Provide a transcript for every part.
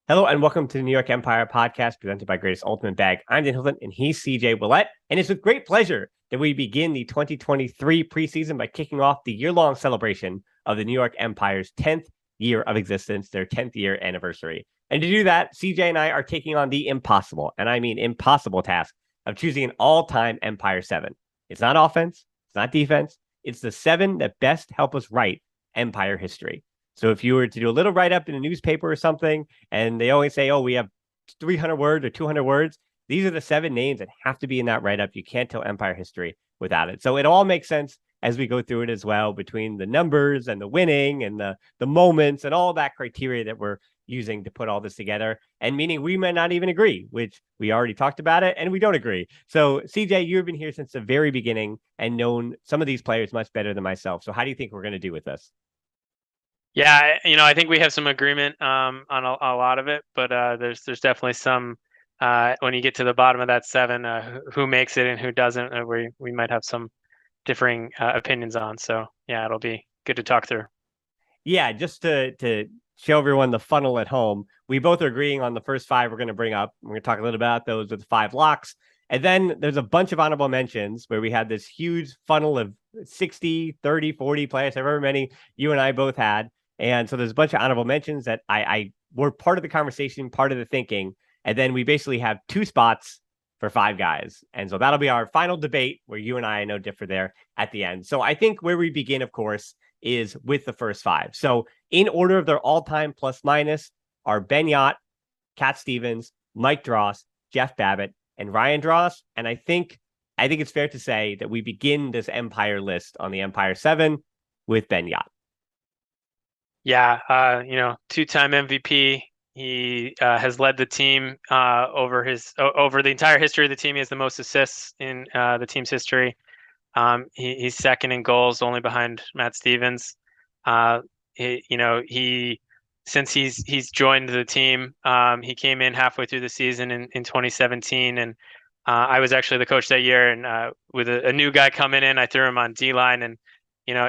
Hello and welcome to the New York Empire podcast presented by Greatest Ultimate Bag. I'm Dan Hilton and he's CJ Ouellette. And it's with great pleasure that we begin the 2023 preseason by kicking off the year-long celebration of the New York Empire's 10th year of existence, their 10th year anniversary. And to do that, CJ and I are taking on the impossible, and I mean impossible task of choosing an all-time Empire 7. It's not offense, it's not defense, it's the 7 that best help us write Empire history. So if you were to do a little write-up in a newspaper or something, and they always say, oh, we have 300 words or 200 words, these are the 7 names that have to be in that write-up. You can't tell Empire history without it. So it all makes sense as we go through it as well, between the numbers and the winning and the moments and all that criteria that we're using to put all this together. And meaning we might not even agree, which we already talked about it, and we don't agree. So CJ, you've been here since the very beginning and known some of these players much better than myself. So how do you think we're going to do with this? Yeah, I think we have some agreement on a lot of it, but there's definitely some when you get to the bottom of that 7, who makes it and who doesn't, we might have some differing opinions on. So yeah, it'll be good to talk through. Yeah, just to show everyone the funnel at home, we both are agreeing on the first 5 we're going to bring up. We're going to talk a little about those with 5 locks. And then there's a bunch of honorable mentions where we had this huge funnel of 60, 30, 40 players, however many you and I both had. And so there's a bunch of honorable mentions that I were part of the conversation, part of the thinking. And then we basically have 2 spots for 5 guys. And so that'll be our final debate where you and I know differ there at the end. So I think where we begin, of course, is with the first 5. So in order of their all-time plus minus are Ben Yott, Cat Stevens, Mike Dross, Jeff Babbitt, and Ryan Dross. And I think it's fair to say that we begin this Empire list on the Empire 7 with Ben Yott. Yeah, 2-time MVP. He has led the team over the entire history of the team. He has the most assists in the team's history. He's second in goals, only behind Matt Stevens. Since he's joined the team, he came in halfway through the season in 2017, and I was actually the coach that year. And with a new guy coming in, I threw him on D line, and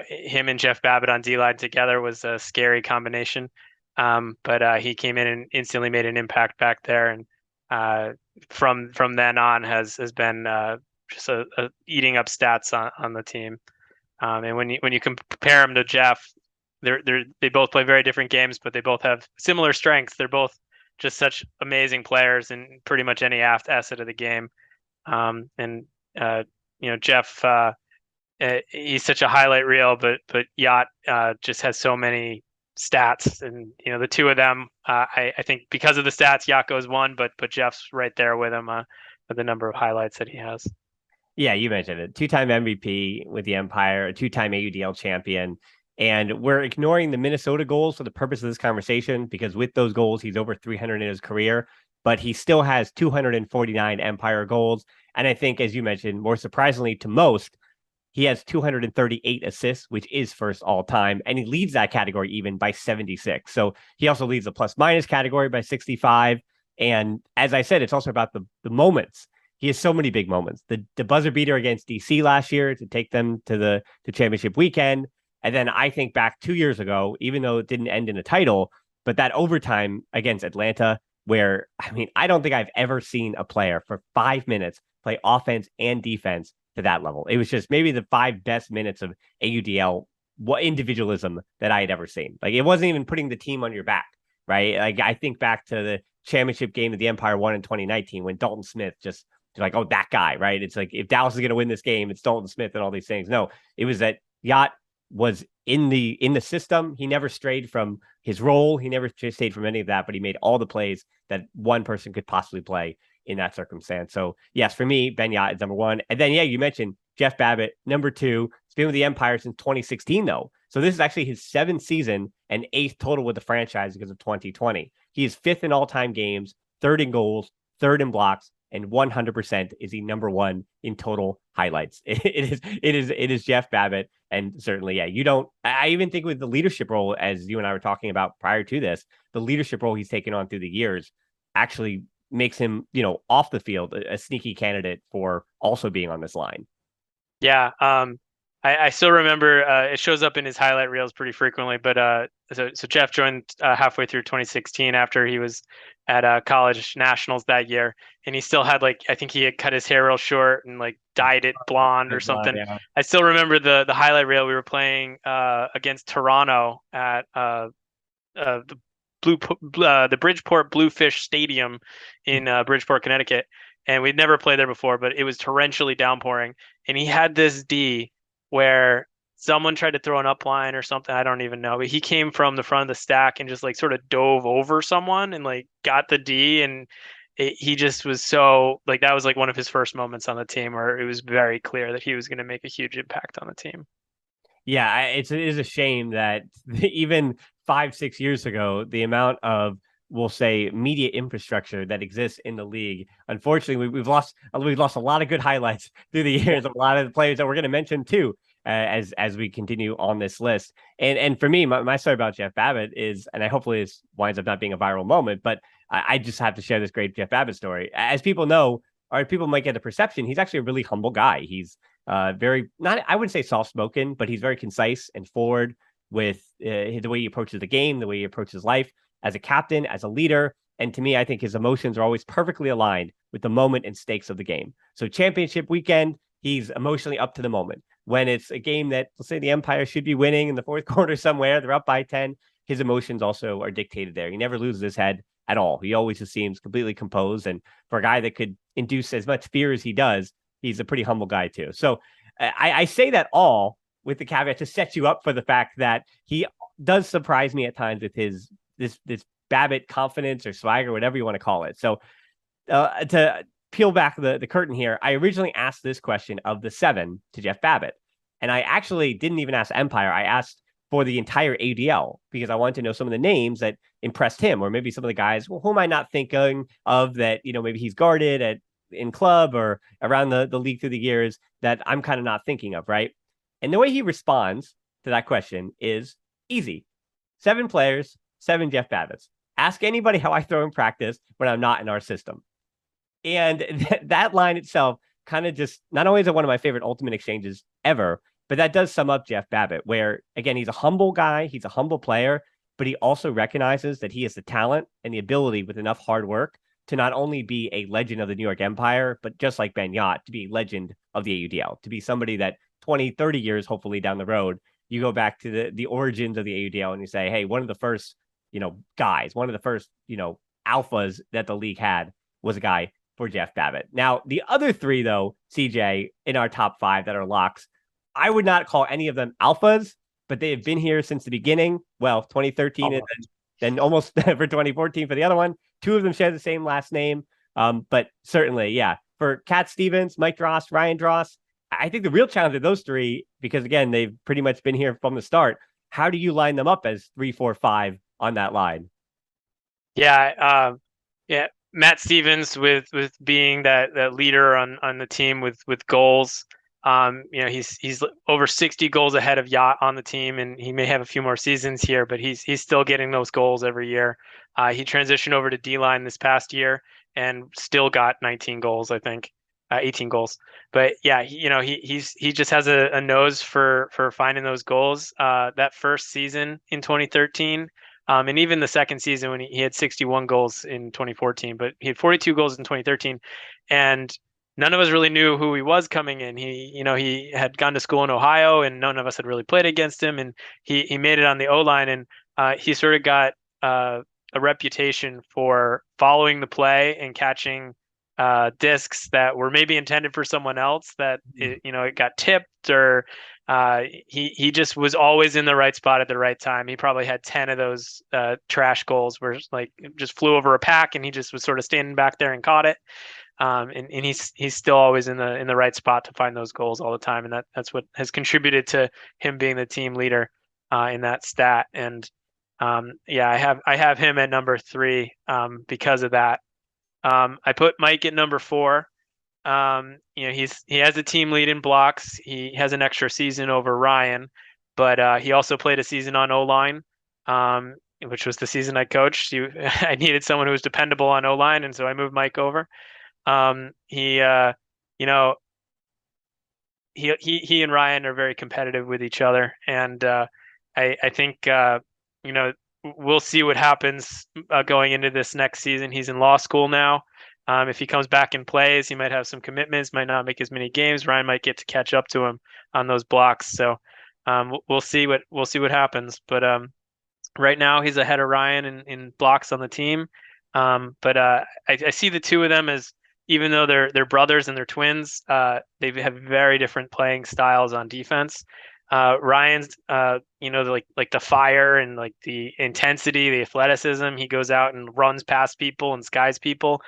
him and Jeff Babbitt on D line together was a scary combination. But he came in and instantly made an impact back there, and from then on has been just a eating up stats on the team. And when you compare him to Jeff, they both play very different games, but they both have similar strengths. They're both just such amazing players in pretty much any asset of the game. Jeff, he's such a highlight reel, but Yacht just has so many stats, and the two of them, I think because of the stats, Yacht goes 1, but Jeff's right there with him with the number of highlights that he has. Yeah, you mentioned it. 2-time MVP with the Empire, a 2-time AUDL champion. And we're ignoring the Minnesota goals for the purpose of this conversation because with those goals, he's over 300 in his career, but he still has 249 Empire goals. And I think, as you mentioned, more surprisingly to most, he has 238 assists, which is first all time. And he leads that category even by 76. So he also leads the plus minus category by 65. And as I said, it's also about the moments. He has so many big moments. The buzzer beater against DC last year to take them to the championship weekend. And then I think back 2 years ago, even though it didn't end in a title, but that overtime against Atlanta, where, I mean, I don't think I've ever seen a player for 5 minutes play offense and defense to that level. It was just maybe the 5 best minutes of AUDL individualism that I had ever seen. Like, it wasn't even putting the team on your back, right? Like, I think back to the championship game that the Empire won in 2019 when Dalton Smith just like, oh, that guy, right? It's like, if Dallas is going to win this game, it's Dalton Smith and all these things. No, it was that Yacht was in the system. He never strayed from his role. He never strayed from any of that, but he made all the plays that one person could possibly play in that circumstance. So yes, for me, Ben Yacht is number 1. And then, yeah, you mentioned Jeff Babbitt, number 2. He's been with the Empire since 2016, though. So this is actually his 7th season and 8th total with the franchise because of 2020. He is 5th in all-time games, 3rd in goals, 3rd in blocks, and 100% is he number 1 in total highlights. It is Jeff Babbitt. And certainly, yeah, I even think with the leadership role, as you and I were talking about prior to this, the leadership role he's taken on through the years actually makes him, off the field, a sneaky candidate for also being on this line. Yeah. I still remember it shows up in his highlight reels pretty frequently. But so Jeff joined halfway through 2016 after he was at college nationals that year, and he still had like I think he had cut his hair real short and like dyed it blonde or something. Yeah. I still remember the highlight reel we were playing against Toronto at the the Bridgeport Bluefish Stadium in Bridgeport, Connecticut, and we'd never played there before, but it was torrentially downpouring, and he had this D where someone tried to throw an up line or something. I don't even know, but he came from the front of the stack and just like sort of dove over someone and like got the D, and he just was so like that was like one of his first moments on the team where it was very clear that he was going to make a huge impact on the team. Yeah, it is a shame that even 5, 6 years ago, the amount of we'll say media infrastructure that exists in the league. Unfortunately, we've lost a lot of good highlights through the years of a lot of the players that we're going to mention too, as we continue on this list. And for me, my story about Jeff Babbitt is, and I hopefully this winds up not being a viral moment, but I just have to share this great Jeff Babbitt story. As people know, or people might get the perception, he's actually a really humble guy. He's very not, I wouldn't say soft spoken, but he's very concise and forward with the way he approaches the game, the way he approaches life as a captain, as a leader. And to me, I think his emotions are always perfectly aligned with the moment and stakes of the game. So championship weekend, he's emotionally up to the moment. When it's a game that, let's say, the Empire should be winning in the fourth quarter somewhere, they're up by 10, his emotions also are dictated there. He never loses his head at all. He always just seems completely composed. And for a guy that could induce as much fear as he does, he's a pretty humble guy too. So I say that all with the caveat to set you up for the fact that he does surprise me at times with his this Babbitt confidence or swagger, whatever you want to call it. So to peel back the curtain here, I originally asked this question of the 7 to Jeff Babbitt, and I actually didn't even ask Empire. I asked for the entire AUDL because I wanted to know some of the names that impressed him, or maybe some of the guys who am I not thinking of that maybe he's guarded at in club or around the league through the years that I'm kind of not thinking of, right? And the way he responds to that question is easy. 7 players, 7 Jeff Babbitts. Ask anybody how I throw in practice when I'm not in our system. And that line itself kind of just, not only is it one of my favorite ultimate exchanges ever, but that does sum up Jeff Babbitt, where, again, he's a humble guy, he's a humble player, but he also recognizes that he has the talent and the ability with enough hard work to not only be a legend of the New York Empire, but just like Ben Yacht, to be a legend of the AUDL, to be somebody that 20, 30 years, hopefully down the road, you go back to the origins of the AUDL and you say, hey, one of the first, guys, one of the first, alphas that the league had was a guy for Jeff Babbitt. Now, the other 3, though, CJ, in our top 5 that are locks, I would not call any of them alphas, but they have been here since the beginning. Well, 2013 and then almost for 2014 for the other one. 2 of them share the same last name. But certainly, yeah, for Cat Stevens, Mike Dross, Ryan Dross, I think the real challenge of those 3, because again, they've pretty much been here from the start. How do you line them up as 3, 4, 5 on that line? Yeah, Matt Stevens with being that leader on the team with goals. He's over 60 goals ahead of Yacht on the team, and he may have a few more seasons here, but he's still getting those goals every year. He transitioned over to D-line this past year and still got 19 goals, I think, 18 goals. But yeah, he just has a nose for finding those goals. That first season in 2013. And even the second season when he had 61 goals in 2014, but he had 42 goals in 2013, and none of us really knew who he was coming in. He had gone to school in Ohio, and none of us had really played against him. And he made it on the O line, and he sort of got a reputation for following the play and catching discs that were maybe intended for someone else. That it got tipped, or he just was always in the right spot at the right time. He probably had 10 of those trash goals where like just flew over a pack, and he just was sort of standing back there and caught it. And he's still always in the right spot to find those goals all the time, and that's what has contributed to him being the team leader in that stat. And I have him at number 3 because of that. I put Mike at number 4. He has a team lead in blocks. He has an extra season over Ryan, but he also played a season on O-line, which was the season I coached. I needed someone who was dependable on O-line, and so I moved Mike over. He he and Ryan are very competitive with each other, and I think you know, we'll see what happens going into this next season. He's in law school now. If he comes back and plays, he might have some commitments, might not make as many games. Ryan might get to catch up to him on those blocks. So we'll see what happens. But right now he's ahead of Ryan in blocks on the team. But I see the two of them as, even though they're brothers and they're twins, they have very different playing styles on defense. Ryan's, like the fire and like the intensity, the athleticism. He goes out and runs past people and skies people.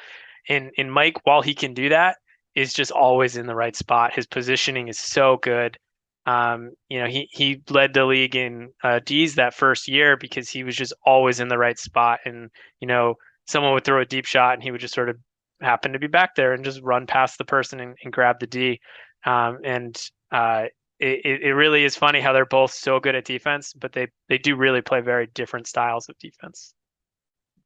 And Mike, while he can do that, is just always in the right spot. His positioning is so good. He led the league in D's that first year because he was just always in the right spot. And, someone would throw a deep shot and he would just sort of happen to be back there and just run past the person and grab the D. It really is funny how they're both so good at defense, but they do really play very different styles of defense.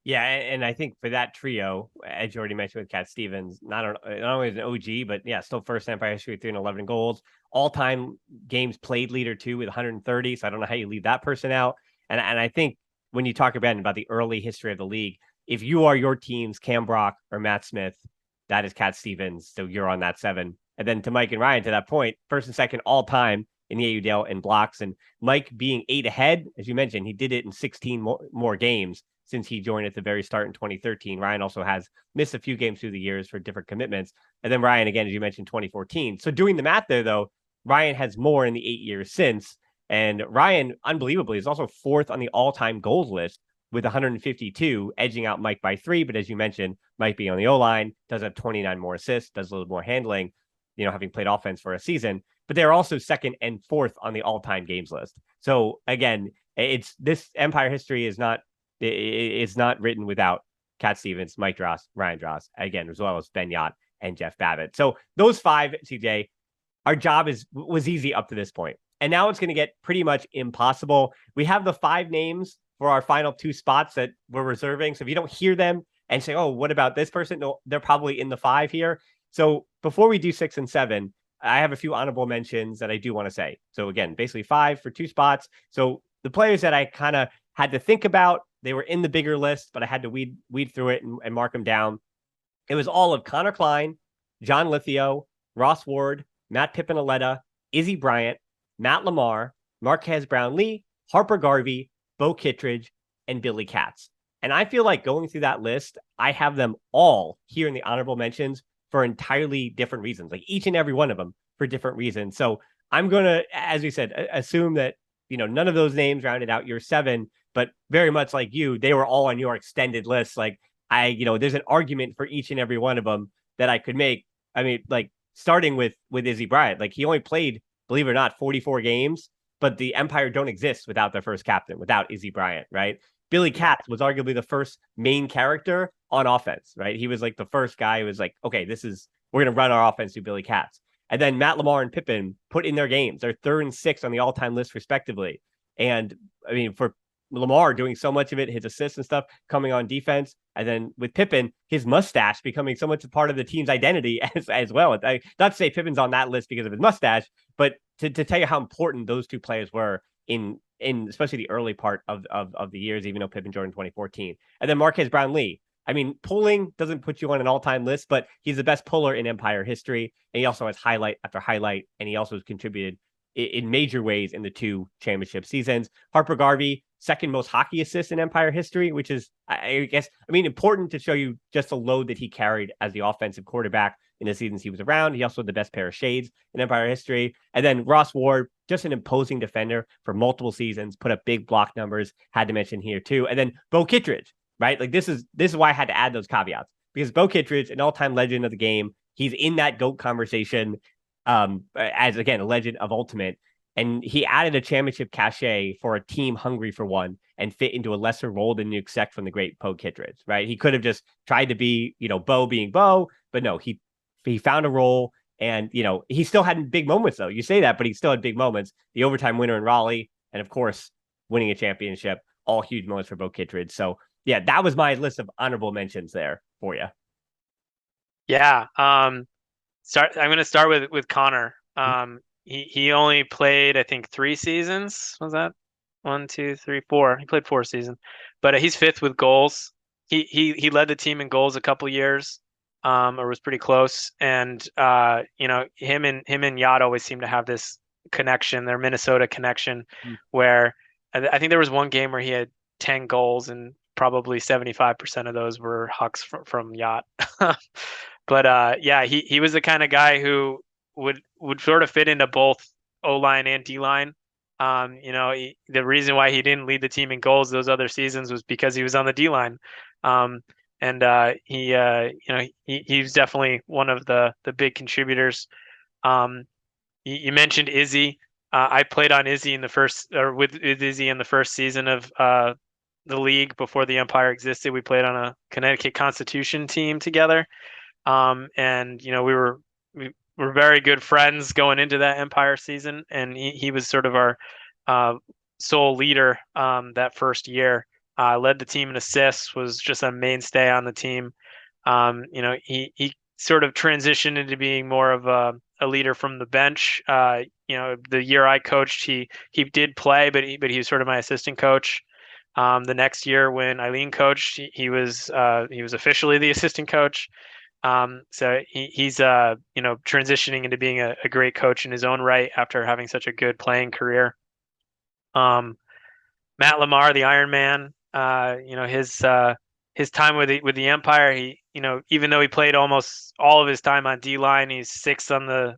Yeah, and I think for that trio, as you already mentioned with Cat Stevens, not only as an OG, but yeah, still first Empire history with 311 goals, all-time games played leader too with 130. So I don't know how you leave that person out. And I think when you talk about the early history of the league, if you are your team's Cam Brock or Matt Smith, that is Cat Stevens. So you're on that 7. And then to Mike and Ryan, to that point, first and second all-time in the AUDL in blocks. And Mike being 8 ahead, as you mentioned, he did it in 16 more games since he joined at the very start in 2013. Ryan also has missed a few games through the years for different commitments. And then Ryan, again, as you mentioned, 2014. So doing the math there, though, Ryan has more in the 8 years since. And Ryan, unbelievably, is also 4th on the all-time goals list with 152, edging out Mike by 3. But as you mentioned, Mike being on the O-line, does have 29 more assists, does a little more handling, having played offense for a season. But they're also 2nd and 4th on the all-time games list. So again, it's this Empire history is not written without Cat Stevens, Mike Dross, Ryan Dross, again, as well as Ben Yacht and Jeff Babbitt. So those 5, CJ, our job was easy up to this point. And now it's going to get pretty much impossible. We have the 5 names for our final 2 spots that we're reserving. So if you don't hear them and say, oh, what about this person? No, they're probably in the 5 here. So before we do 6 and 7, I have a few honorable mentions that I do want to say. So again, basically 5 for 2 spots. So the players that I kind of had to think about, they were in the bigger list, but I had to weed through it and mark them down. It was all of Connor Klein, John Lithio, Ross Ward, Matt Pippin-Aletta, Izzy Bryant, Matt Lamar, Marquez Brownlee, Harper Garvey, Bo Kittredge, and Billy Katz. And I feel like going through that list, I have them all here in the honorable mentions for entirely different reasons, like each and every one of them for different reasons. So I'm going to, as we said, assume that, none of those names rounded out your 7, but very much like you, they were all on your extended list. Like there's an argument for each and every one of them that I could make. I mean, like starting with Izzy Bryant, like he only played, believe it or not, 44 games, but the Empire don't exist without their first captain, without Izzy Bryant, right? Billy Katz was arguably the first main character on offense, right? He was like the first guy who was like, okay, we're going to run our offense through Billy Katz. And then Matt Lamar and Pippin put in their games. They're 3rd and 6th on the all-time list, respectively. And I mean, for Lamar doing so much of it, his assists and stuff coming on defense. And then with Pippin, his mustache becoming so much a part of the team's identity as well. Not to say Pippin's on that list because of his mustache, but to tell you how important those 2 players were in especially the early part of the years, even though Pippin joined in 2014. And then Marquez Brownlee. I mean, pulling doesn't put you on an all-time list, but he's the best puller in Empire history. And he also has highlight after highlight, and he also has contributed in major ways in the 2 championship seasons. Harper Garvey, 2nd most hockey assists in Empire history, which is, I guess, important to show you just the load that he carried as the offensive quarterback in the seasons he was around. He also had the best pair of shades in Empire history. And then Ross Ward, just an imposing defender for multiple seasons, put up big block numbers, had to mention here too. And then Bo Kittredge, right? Like this is why I had to add those caveats, because Bo Kittredge, an all-time legend of the game, he's in that GOAT conversation as, again, a legend of Ultimate. And he added a championship cachet for a team hungry for one and fit into a lesser role than you expect from the great Bo Kittredge, right? He could have just tried to be, Bo being Bo, but no, he found a role. And, he still had big moments, though. You say that, but he still had big moments. The overtime winner in Raleigh, and of course, winning a championship, all huge moments for Bo Kittredge. So, yeah, that was my list of honorable mentions there for you. Yeah. I'm going to start with Connor. he only played, I think, 3 seasons. Was that 1, 2, 3, 4? He played 4 seasons, but he's fifth with goals. He led the team in goals a couple years, or was pretty close. And him and Yacht always seem to have this connection, their Minnesota connection, where I think there was one game where he had 10 goals and probably 75% of those were hucks from Yacht. But yeah, he was the kind of guy who would sort of fit into both O-line and D-line. The reason why he didn't lead the team in goals those other seasons was because he was on the D-line. He's definitely one of the big contributors. You mentioned Izzy. I played on Izzy in the first, or with Izzy in the first season of the league before the Empire existed. We played on a Connecticut Constitution team together. And we were very good friends going into that Empire season, and he was sort of our sole leader that first year. Led the team in assists, was just a mainstay on the team. He sort of transitioned into being more of a leader from the bench. The year I coached, he did play, but he was sort of my assistant coach. The next year when Eileen coached, he was officially the assistant coach. So he's transitioning into being a great coach in his own right after having such a good playing career. Matt Lamar, the Iron Man, his time with the Empire, he even though he played almost all of his time on D line, he's sixth on the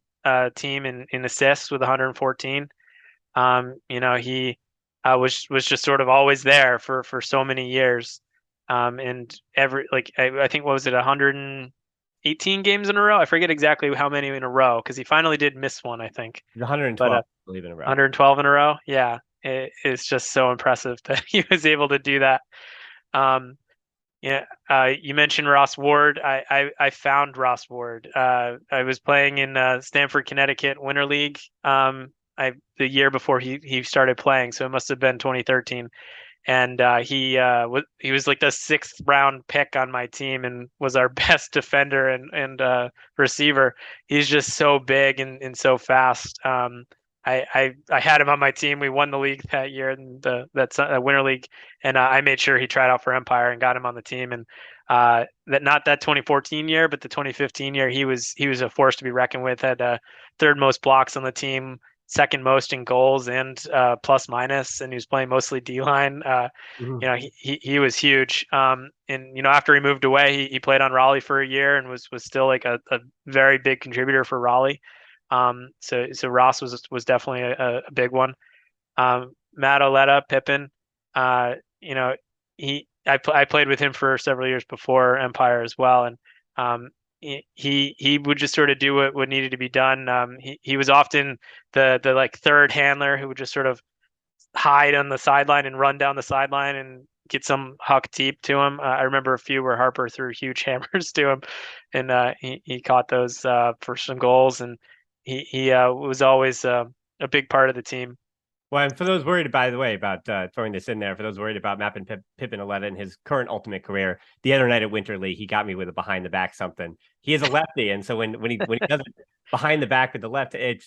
team in assists with 114. He was just sort of always there for so many years. And I think, what was it, 118 games in a row? I forget exactly how many in a row, because he finally did miss one, I think. 112, I believe, in a row. 112 in a row. Yeah. It's just so impressive that he was able to do that. You mentioned Ross Ward. I found Ross Ward. I was playing in Stamford, Connecticut Winter League the year before he started playing, so it must have been 2013. And he was like the 6th round pick on my team and was our best defender and receiver. He's just so big and so fast. I had him on my team. We won the league that year, that Winter League, and I made sure he tried out for Empire and got him on the team. And not that 2014 year, but the 2015 year, he was a force to be reckoned with. Had third most blocks on the team, second most in goals and plus minus, and he was playing mostly D line. He was huge. And after he moved away, he played on Raleigh for a year and was still like a very big contributor for Raleigh. So Ross was definitely a big one. Matt Ouellette, Pippin, I played with him for several years before Empire as well, and he would just sort of do what needed to be done. He was often the like third handler who would just sort of hide on the sideline and run down the sideline and get some huck deep to him. I remember a few where Harper threw huge hammers to him, and he caught those for some goals. And he was always a big part of the team. Well, and for those worried, by the way, about throwing this in there, for those worried about mapping Pippin Ouellette in his current Ultimate career, the other night at Winter League, he got me with a behind the back something. He is a lefty, and so when he does it behind the back with the left, it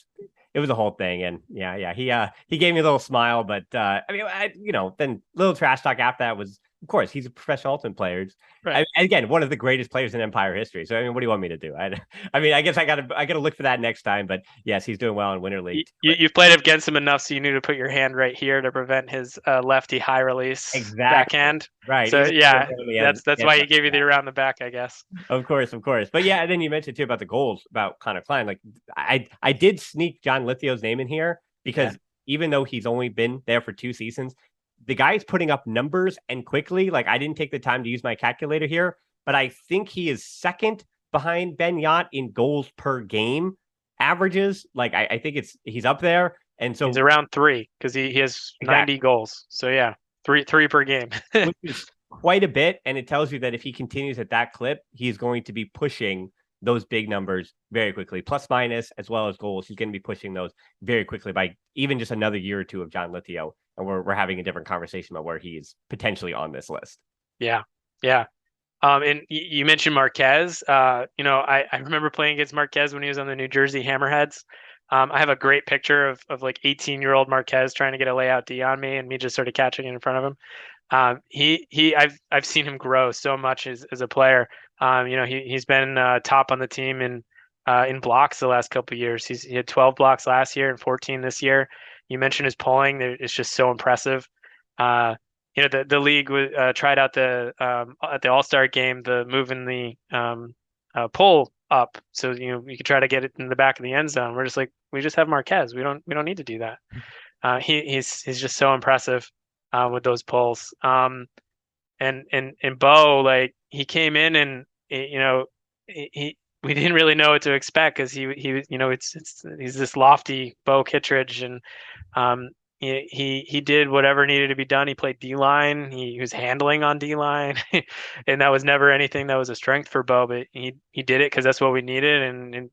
was a whole thing. And yeah, he gave me a little smile, but then little trash talk after that was, of course, he's a professional Ultimate player. Right. Again, one of the greatest players in Empire history. So what do you want me to do? I guess I gotta look for that next time. But yes, he's doing well in Winter League. You've played against him enough, so you need to put your hand right here to prevent his lefty high release backhand. Right. So that's why he gave you the around the back, I guess. Of course. But yeah, and then you mentioned too about the goals about Connor Klein. Like I did sneak John Lithio's name in here because even though he's only been there for 2 seasons, the guy's putting up numbers and quickly. Like, I didn't take the time to use my calculator here, but I think he is second behind Ben Yacht in goals per game averages. Like, I think he's up there. And so he's around 3 because he has 90 goals. So yeah, three per game. Which is quite a bit. And it tells you that if he continues at that clip, he's going to be pushing those big numbers very quickly, plus minus as well as goals. He's going to be pushing those very quickly by even just another year or 2 of John Lithio. And we're having a different conversation about where he's potentially on this list. Yeah. And you mentioned Marquez. I remember playing against Marquez when he was on the New Jersey Hammerheads. I have a great picture of like 18-year-old Marquez trying to get a layout D on me and me just sort of catching it in front of him. I've seen him grow so much as a player. He's been top on the team in blocks the last couple of years. He had 12 blocks last year and 14 this year. You mentioned his pulling; it's just so impressive. The league tried out at the All-Star game the moving the pull up, so you could try to get it in the back of the end zone. We're just like, we just have Marquez. We don't need to do that. He's just so impressive with those pulls. And Bo, like, he came in and he we didn't really know what to expect because he he's this lofty Bo Kittredge, and he did whatever needed to be done. He played D line. He was handling on D line, and that was never anything that was a strength for Bo. But he did it because that's what we needed. And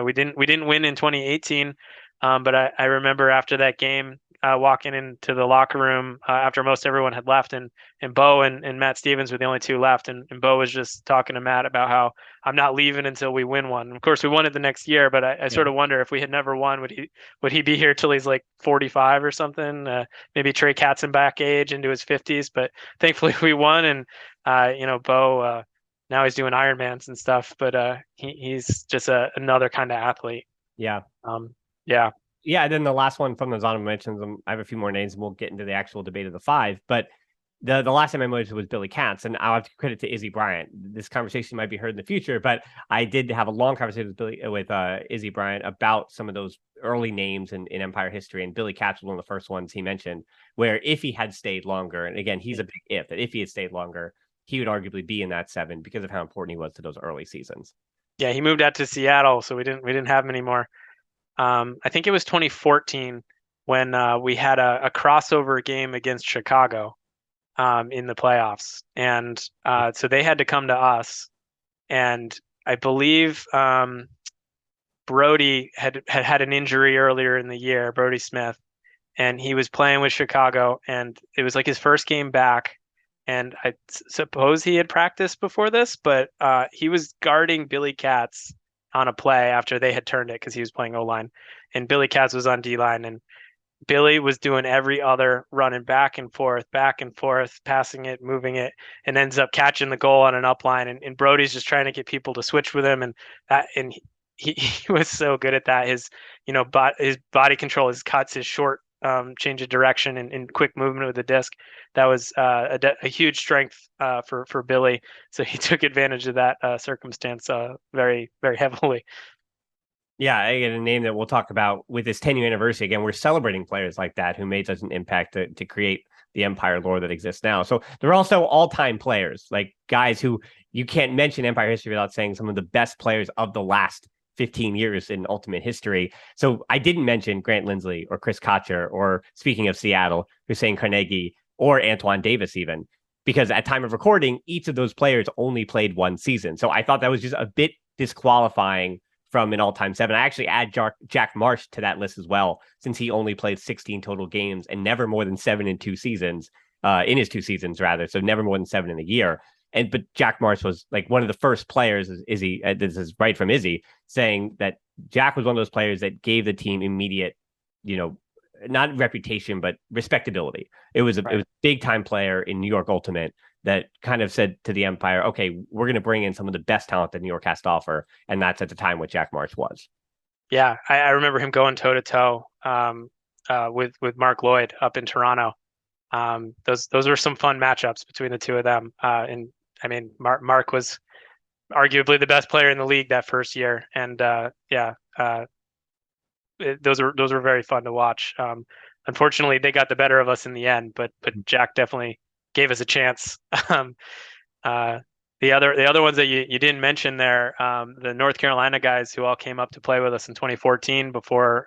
we didn't win in 2018. But I remember after that game, walking into the locker room after most everyone had left, and Bo and Matt Stevens were the only two left, and Bo was just talking to Matt about how I'm not leaving until we win one. And of course, we won it the next year, but I sort of wonder if we had never won, would he be here till he's like 45 or something? Maybe Trey Katzenbach age into his 50s. But thankfully, we won, and Bo now he's doing Ironmans and stuff. But he's just another kind of athlete. Yeah. Yeah. Yeah, and then the last one from those honorable mentions, I have a few more names, and we'll get into the actual debate of the five. But the last time I mentioned was Billy Katz, and I'll have to credit to Izzy Bryant. This conversation might be heard in the future, but I did have a long conversation with Izzy Bryant about some of those early names in Empire history, and Billy Katz was one of the first ones he mentioned, where if he had stayed longer, and again, he's a big if, that if he had stayed longer, he would arguably be in that 7 because of how important he was to those early seasons. Yeah, he moved out to Seattle, so we didn't have many more. I think it was 2014 when we had a crossover game against Chicago in the playoffs, and so they had to come to us. And I believe Brody had an injury earlier in the year, Brody Smith, and he was playing with Chicago, and it was like his first game back. And I suppose he had practiced before this, but he was guarding Billy Katz on a play after they had turned it because he was playing O-line, and Billy Katz was on D-line, and Billy was doing every other, running back and forth, passing it, moving it, and ends up catching the goal on an upline. And Brody's just trying to get people to switch with him, and he was so good at that. His his body control, his cuts, his short change of direction, and quick movement with the disc. That was a huge strength for Billy. So he took advantage of that circumstance very, very heavily. Yeah, I get a name that we'll talk about with this 10-year anniversary. Again, we're celebrating players like that who made such an impact to create the Empire lore that exists now. So they're also all-time players, like guys who you can't mention Empire history without saying some of the best players of the last 15 years in Ultimate history. So I didn't mention Grant Lindsley or Chris Kotcher, or speaking of Seattle, Hussein Carnegie or Antoine Davis even, because at time of recording, each of those players only played one season. So I thought that was just a bit disqualifying from an all-time 7. I actually add Jack Marsh to that list as well, since he only played 16 total games and never more than 7 in 2 seasons, in his 2 seasons rather. So never more than 7 in a year. But Jack Marsh was like one of the first players, Izzy, this is right from Izzy, saying that Jack was one of those players that gave the team immediate, not reputation, but respectability. It was a big time player in New York Ultimate that kind of said to the Empire, okay, we're going to bring in some of the best talent that New York has to offer. And that's at the time what Jack Marsh was. Yeah, I remember him going toe to toe with Mark Lloyd up in Toronto. Those were some fun matchups between the two of them. And I mean, Mark was arguably the best player in the league that first year. And those were very fun to watch. Unfortunately, they got the better of us in the end, but Jack definitely gave us a chance. The other ones that you didn't mention there, the North Carolina guys who all came up to play with us in 2014 before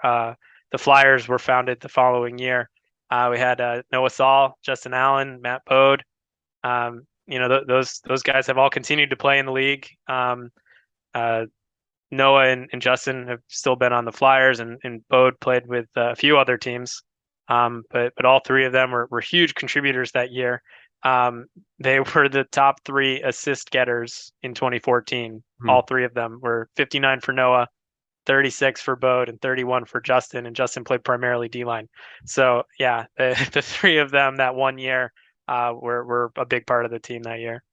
the Flyers were founded the following year. We had Noah Saul, Justin Allen, Matt Bode. Those guys have all continued to play in the league. Noah and Justin have still been on the Flyers, and Bode played with a few other teams. But all three of them were huge contributors that year. They were the top 3 assist getters in 2014. All three of them were 59 for Noah, 36 for Bode, and 31 for Justin, and Justin played primarily D-line. So yeah, the three of them that one year were a big part of the team that year.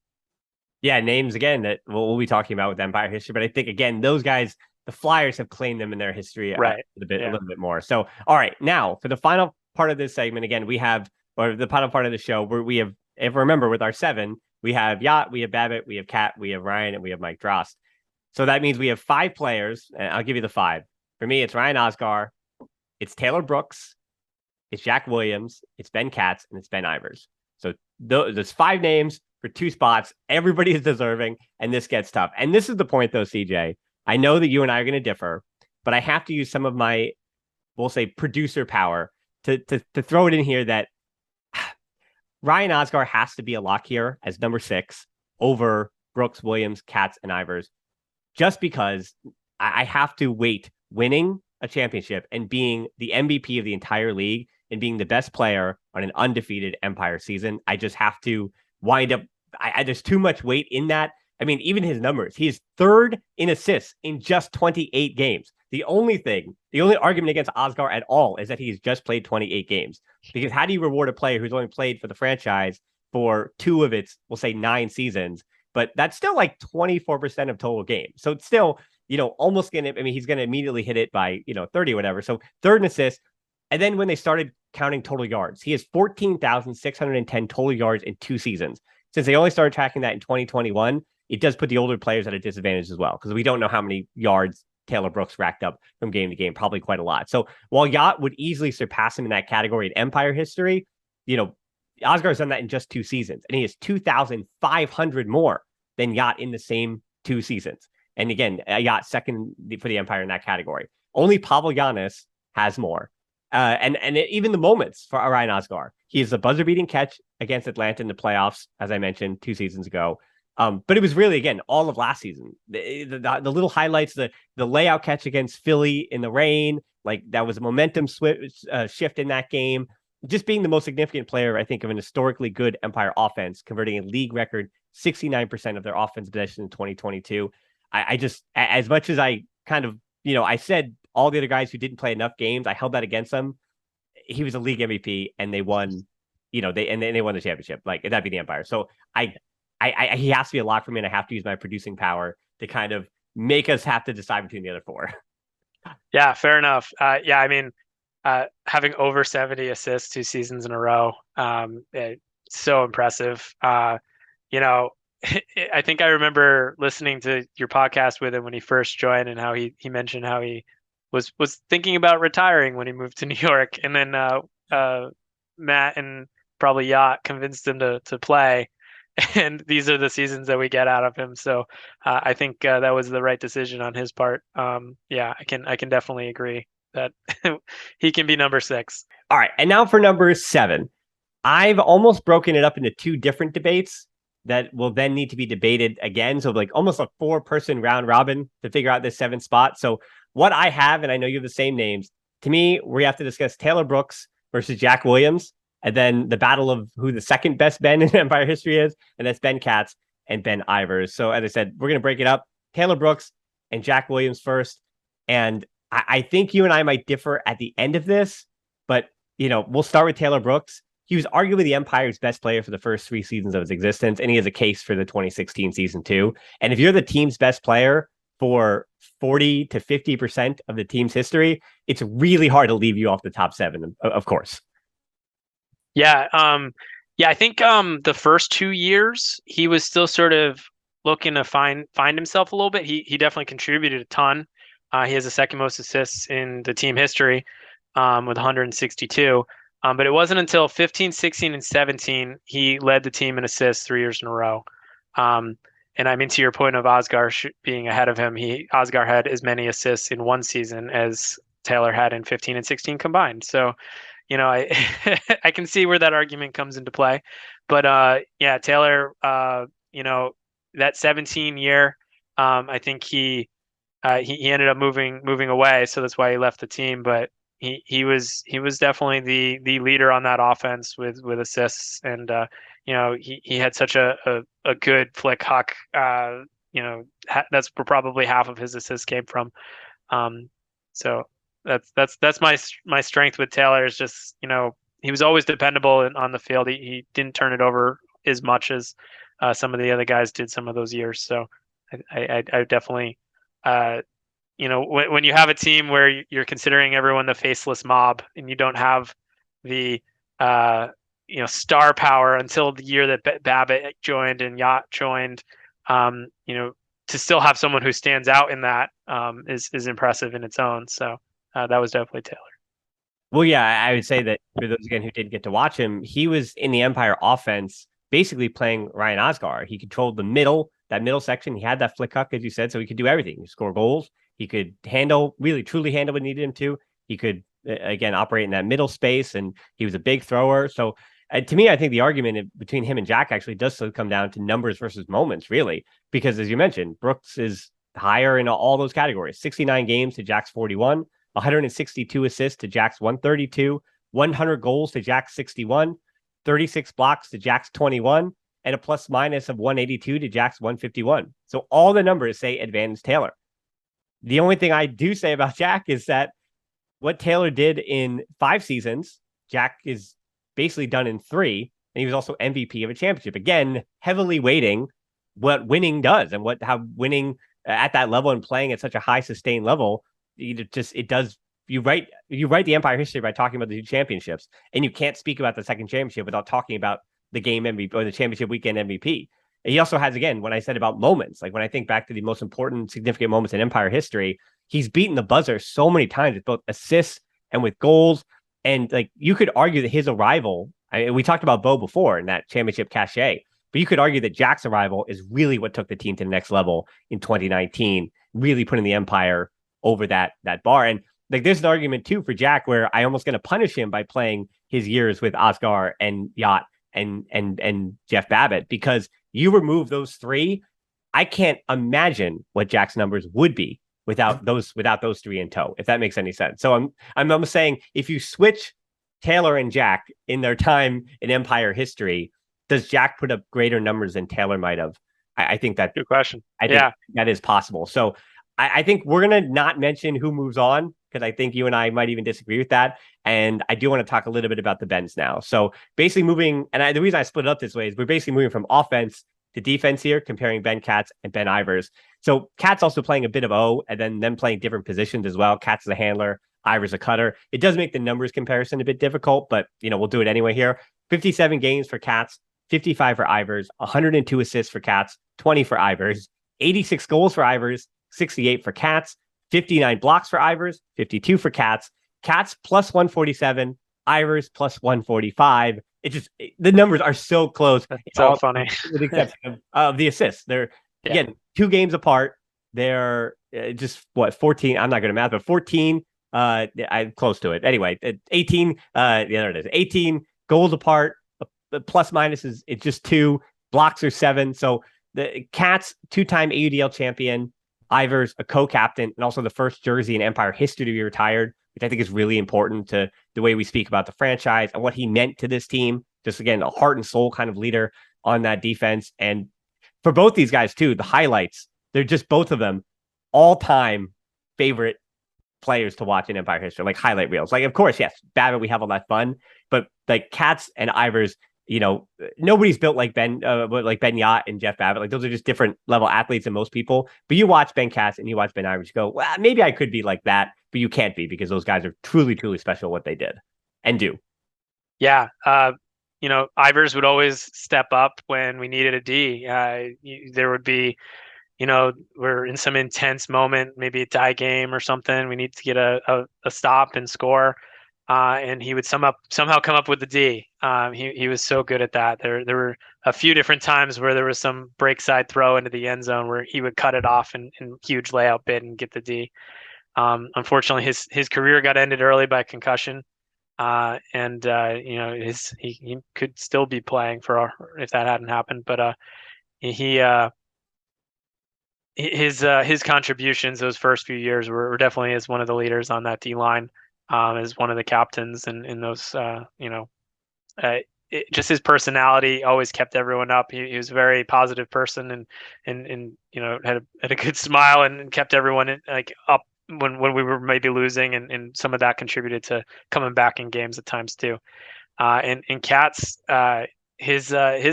Yeah, names again that we'll be talking about with Empire history, but I think again those guys, the Flyers have claimed them in their history Right. a little bit more. So, all right, now for the final part of this segment, again we have, or the final part of the show where we have, if remember, with our 7, we have Yacht, we have Babbitt, we have Kat, we have Ryan, and we have Mike Drost. So that means we have 5 players, and I'll give you the 5. For me, it's Ryan Osgar, it's Taylor Brooks, it's Jack Williams, it's Ben Katz, and it's Ben Ivers. So there's 5 names for 2 spots. Everybody is deserving, and this gets tough. And this is the point, though, CJ. I know that you and I are going to differ, but I have to use some of my, we'll say, producer power to throw it in here that Ryan Osgar has to be a lock here as number 6 over Brooks, Williams, Katz, and Ivers, just because I have to weight winning a championship and being the MVP of the entire league and being the best player on an undefeated Empire season. I just have to wind up. There's too much weight in that. I mean, even his numbers, he is 3rd in assists in just 28 games. The only argument against Osgar at all is that he's just played 28 games. Because how do you reward a player who's only played for the franchise for 2 of its, we'll say, 9 seasons? But that's still like 24% of total games. So it's still, almost going to, he's going to immediately hit it by, 30 or whatever. So 3rd in assists. And then when they started counting total yards, he has 14,610 total yards in 2 seasons. Since they only started tracking that in 2021, it does put the older players at a disadvantage as well, because we don't know how many yards Taylor Brooks racked up from game to game, probably quite a lot. So while Yacht would easily surpass him in that category in Empire history, Osgar's done that in just 2 seasons, and he has 2,500 more than Yacht in the same 2 seasons. And again, Yacht second for the Empire in that category. Only Pavel Giannis has more. And even the moments for Ryan Osgar, he is a buzzer-beating catch against Atlanta in the playoffs, as I mentioned 2 seasons ago. But it was really, again, all of last season. The little highlights, the layout catch against Philly in the rain, like that was a momentum shift in that game. Just being the most significant player, I think, of an historically good Empire offense, converting a league record 69% of their offense possession in 2022. I just, as much as I kind of, I said all the other guys who didn't play enough games, I held that against them. He was a league MVP, and they won. They won the championship. Like, that'd be the Empire. So he has to be a lock for me, and I have to use my producing power to kind of make us have to decide between the other 4. Yeah, fair enough. Having over 70 assists 2 seasons in a row, it's so impressive. I think I remember listening to your podcast with him when he first joined, and how he mentioned how he was thinking about retiring when he moved to New York, and then Matt and probably Yacht convinced him to play, and these are the seasons that we get out of him. So I think that was the right decision on his part. Yeah, I can definitely agree that he can be number 6. All right, and now for number 7. I've almost broken it up into 2 different debates that will then need to be debated again. So like almost a 4-person round robin to figure out this 7th spot. So what I have, and I know you have the same names, to me, we have to discuss Taylor Brooks versus Jack Williams, and then the battle of who the second best Ben in Empire history is, and that's Ben Katz and Ben Ivers. So as I said, we're going to break it up. Taylor Brooks and Jack Williams first. And I think you and I might differ at the end of this, but, we'll start with Taylor Brooks. He was arguably the Empire's best player for the first 3 seasons of his existence, and he has a case for the 2016 season too. And if you're the team's best player for 40 to 50% of the team's history, it's really hard to leave you off the top 7, of course. Yeah. I think the first 2 years he was still sort of looking to find himself a little bit. He definitely contributed a ton. He has the 2nd most assists in the team history with 162. But it wasn't until 15, 16, and 17 he led the team in assists 3 years in a row. And to your point of Osgar being ahead of him, Osgar had as many assists in 1 season as Taylor had in 15 and 16 combined. So, I I can see where that argument comes into play. But Taylor, that 17 year, I think he ended up moving away, so that's why he left the team. But he was definitely the leader on that offense with assists, and he had such a good flick huck. That's where probably half of his assists came from. So that's my strength with Taylor is just, he was always dependable on the field. He didn't turn it over as much as some of the other guys did some of those years. So I definitely, when you have a team where you're considering everyone the faceless mob and you don't have the star power until the year that Babbitt joined and Yacht joined, to still have someone who stands out in that is impressive in its own. So that was definitely Taylor. Well, yeah, I would say that for those again who didn't get to watch him, he was in the Empire offense, basically playing Ryan Osgar. He controlled that middle section. He had that flick huck, as you said, so he could do everything. He could score goals. He could really, truly handle what needed him to. He could again operate in that middle space, and he was a big thrower. So to me, I think the argument between him and Jack actually does still come down to numbers versus moments, really, because as you mentioned, Brooks is higher in all those categories. 69 games to Jack's 41. 162 assists to Jack's 132, 100 goals to Jack's 61, 36 blocks to Jack's 21, and a plus minus of 182 to Jack's 151. So all the numbers say advantage Taylor. The only thing I do say about Jack is that what Taylor did in 5 seasons, Jack is basically done in 3, and he was also MVP of a championship. Again, heavily weighting what winning does and how winning at that level and playing at such a high sustained level, it does. You write the Empire history by talking about the 2 championships, and you can't speak about the second championship without talking about the game MVP or the championship weekend MVP. And he also has, again, when I said about moments, like when I think back to the most important, significant moments in Empire history, he's beaten the buzzer so many times with both assists and with goals. And like you could argue that his arrival, we talked about Bo before in that championship cachet, but you could argue that Jack's arrival is really what took the team to the next level in 2019, really putting the Empire over that bar. And like there's an argument too for Jack where I almost going to punish him by playing his years with Oscar and Yacht and Jeff Babbitt, because you remove those 3, I can't imagine what Jack's numbers would be without those 3 in tow, if that makes any sense. So I'm saying if you switch Taylor and Jack in their time in Empire history, does Jack put up greater numbers than Taylor might have? I think that good question. I think that is possible. So I think we're going to not mention who moves on, because I think you and I might even disagree with that. And I do want to talk a little bit about the Bens now. So basically the reason I split it up this way is we're basically moving from offense to defense here, comparing Ben Katz and Ben Ivers. So Katz also playing a bit of O, and then them playing different positions as well. Katz is a handler, Ivers a cutter. It does make the numbers comparison a bit difficult, but we'll do it anyway here. 57 games for Katz, 55 for Ivers, 102 assists for Katz, 20 for Ivers, 86 goals for Ivers, 68 for Katz, 59 blocks for Ivers, 52 for Katz. Katz plus 147, Ivers plus 145. The numbers are so close. It's so funny. With the exception of the assists. They're, again, 2 games apart. They're just, 14? I'm not good at math, but 14. I'm close to it. Anyway, 18. There it is. 18 goals apart. The plus minus is it's just 2. Blocks are 7. So the Katz, 2-time AUDL champion. Ivers, a co-captain, and also the first jersey in Empire history to be retired, which I think is really important to the way we speak about the franchise and what he meant to this team. Just, again, a heart and soul kind of leader on that defense. And for both these guys, too, the highlights, they're just both of them all-time favorite players to watch in Empire history, like highlight reels. Like, of course, yes, Babbitt, we have all that fun, but like Katz and Ivers, nobody's built like Ben Yacht and Jeff Babbitt. Like those are just different level athletes than most people. But you watch Ben Katz and you watch Ben Ivers, you go, well, maybe I could be like that, but you can't be, because those guys are truly, truly special at what they did and do. Yeah. Ivers would always step up when we needed a D. There would be, we're in some intense moment, maybe a tie game or something. We need to get a stop and score. And he would somehow come up with the D. He was so good at that. There were a few different times where there was some break side throw into the end zone where he would cut it off in huge layout bid and get the D. Unfortunately, his career got ended early by concussion, and he could still be playing if that hadn't happened. But his contributions those first few years were definitely as one of the leaders on that D line. As one of the captains and those, just his personality always kept everyone up. He was a very positive person and had a good smile and kept everyone up when we were maybe losing, and some of that contributed to coming back in games at times too. And Kat's his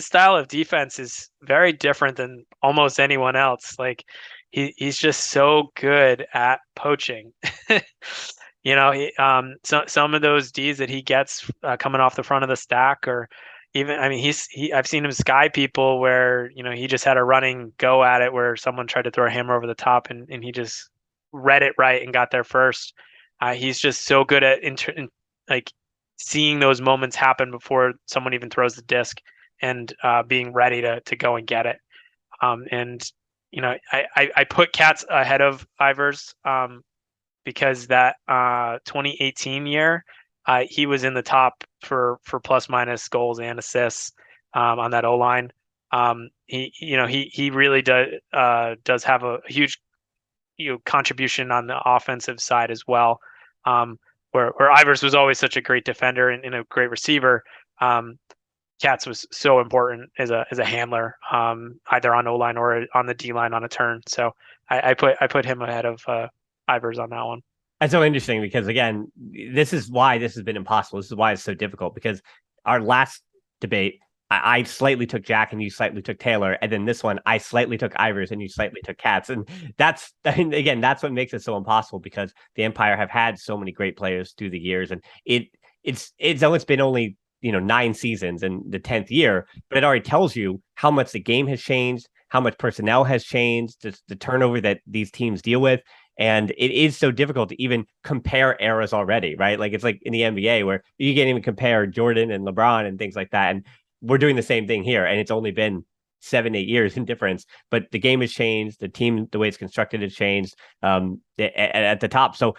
style of defense is very different than almost anyone else. Like he's just so good at poaching. Some of those Ds that he gets coming off the front of the stack, or even, I mean, I've seen him sky people where, he just had a running go at it where someone tried to throw a hammer over the top, and he just read it right and got there first. He's just so good at like seeing those moments happen before someone even throws the disc, and being ready to go and get it. And I put Cats ahead of Ivers, because that 2018 year, he was in the top for plus minus goals and assists on that O line. He really does have a huge contribution on the offensive side as well. Where Ivers was always such a great defender and a great receiver. Katz was so important as a handler, either on O line or on the D line on a turn. So I put him ahead of Ivers on that one. That's so interesting because, again, this is why this has been impossible. This is why it's so difficult, because our last debate, I slightly took Jack and you slightly took Taylor. And then this one, I slightly took Ivers and you slightly took Katz. And that's what makes it so impossible, because the Empire have had so many great players through the years. And it's almost been only 9 seasons and the 10th year, but it already tells you how much the game has changed, how much personnel has changed, just the turnover that these teams deal with. And it is so difficult to even compare eras already, right? Like, it's like in the NBA where you can't even compare Jordan and LeBron and things like that. And we're doing the same thing here. And it's only been 7-8 years in difference, but the game has changed. The team, the way it's constructed, has changed at the top. So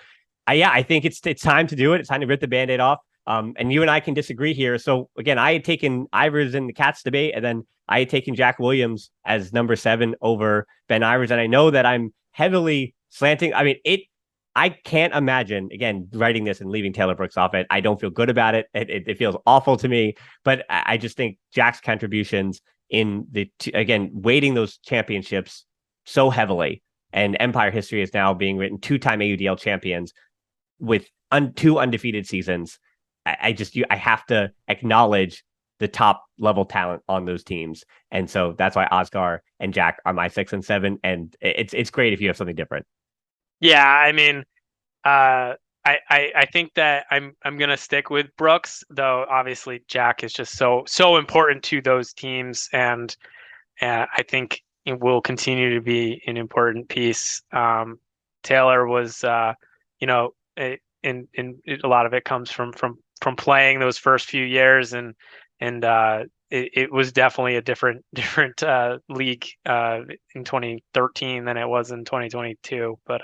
I think it's time to do it. It's time to rip the Band-Aid off. And you and I can disagree here. So again, I had taken Ivers in the Cats debate, and then I had taken Jack Williams as number 7 over Ben Ivers. And I know that I'm heavily slanting. I mean, I can't imagine, again, writing this and leaving Taylor Brooks off it. I don't feel good about it. It feels awful to me, but I just think Jack's contributions in again, weighting ththose championships so heavily, and Empire history is now being written, 2-time AUDL champions with 2 undefeated seasons. I have to acknowledge the top level talent on those teams. And so that's why Oscar and Jack are my 6 and 7. And it's great if you have something different. Yeah, I mean, I think that I'm gonna stick with Brooks, though. Obviously, Jack is just so important to those teams, and I think it will continue to be an important piece. Taylor was, and a lot of it comes from playing those first few years, and it was definitely a different league in 2013 than it was in 2022. But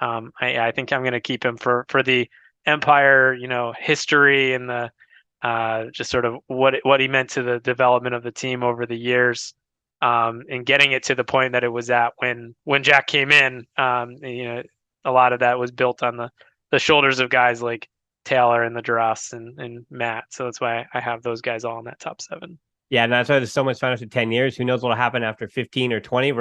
I think I'm going to keep him for the Empire, history, and the just sort of what he meant to the development of the team over the years, and getting it to the point that it was at when Jack came in. A lot of that was built on the shoulders of guys like Taylor and the Duras and Matt. So that's why I have those guys all in that top 7. Yeah, and that's why there's so much fun after 10 years. Who knows what'll happen after 15 or 20?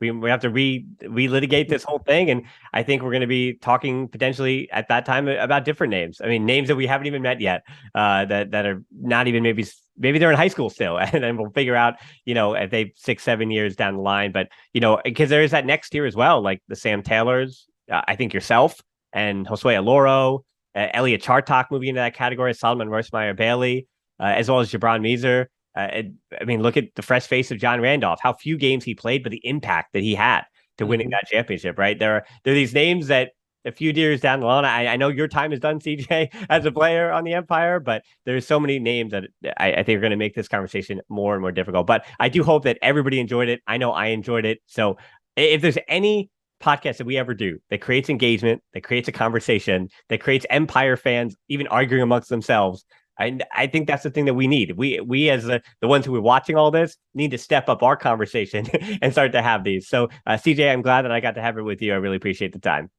We have to relitigate this whole thing. And I think we're going to be talking potentially at that time about different names. I mean, names that we haven't even met yet, that are not even, maybe they're in high school still. And then we'll figure out, if they 6-7 years down the line. But, because there is that next tier as well, like the Sam Taylors, I think yourself and Josue Aloro, Elliot Chartok moving into that category, Solomon Rosemeyer Bailey, as well as Jabron Meeser. I mean, look at the fresh face of John Randolph, how few games he played, but the impact that he had to winning that championship, right? There are these names that a few years down the line, I know your time is done, CJ, as a player on the Empire, but there's so many names that I think are going to make this conversation more and more difficult. But I do hope that everybody enjoyed it. I know I enjoyed it. So if there's any podcast that we ever do that creates engagement, that creates a conversation, that creates Empire fans even arguing amongst themselves, I think that's the thing that we need. We as the ones who are watching all this need to step up our conversation and start to have these. So CJ, I'm glad that I got to have it with you. I really appreciate the time.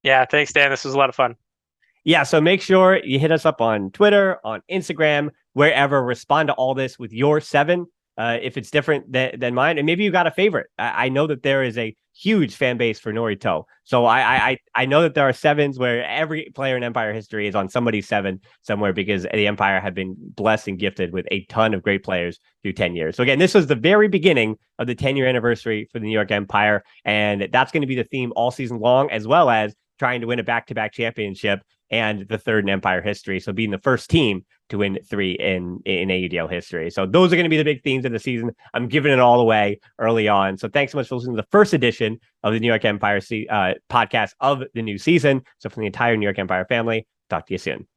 Yeah, thanks, Dan. This was a lot of fun. Yeah, so make sure you hit us up on Twitter, on Instagram, wherever. Respond to all this with your 7, if it's different than mine. And maybe you got a favorite. I know that there is a huge fan base for Norito. So I know that there are sevens where every player in Empire history is on somebody's seven somewhere because the Empire have been blessed and gifted with a ton of great players through 10 years. So again, this was the very beginning of the 10-year anniversary for the New York Empire, and that's going to be the theme all season long, as well as trying to win a back-to-back championship and the third in Empire history. So being the first team to win 3 in AUDL history. So those are going to be the big themes of the season. I'm giving it all away early on. So thanks so much for listening to the first edition of the New York Empire podcast of the new season. So from the entire New York Empire family, talk to you soon.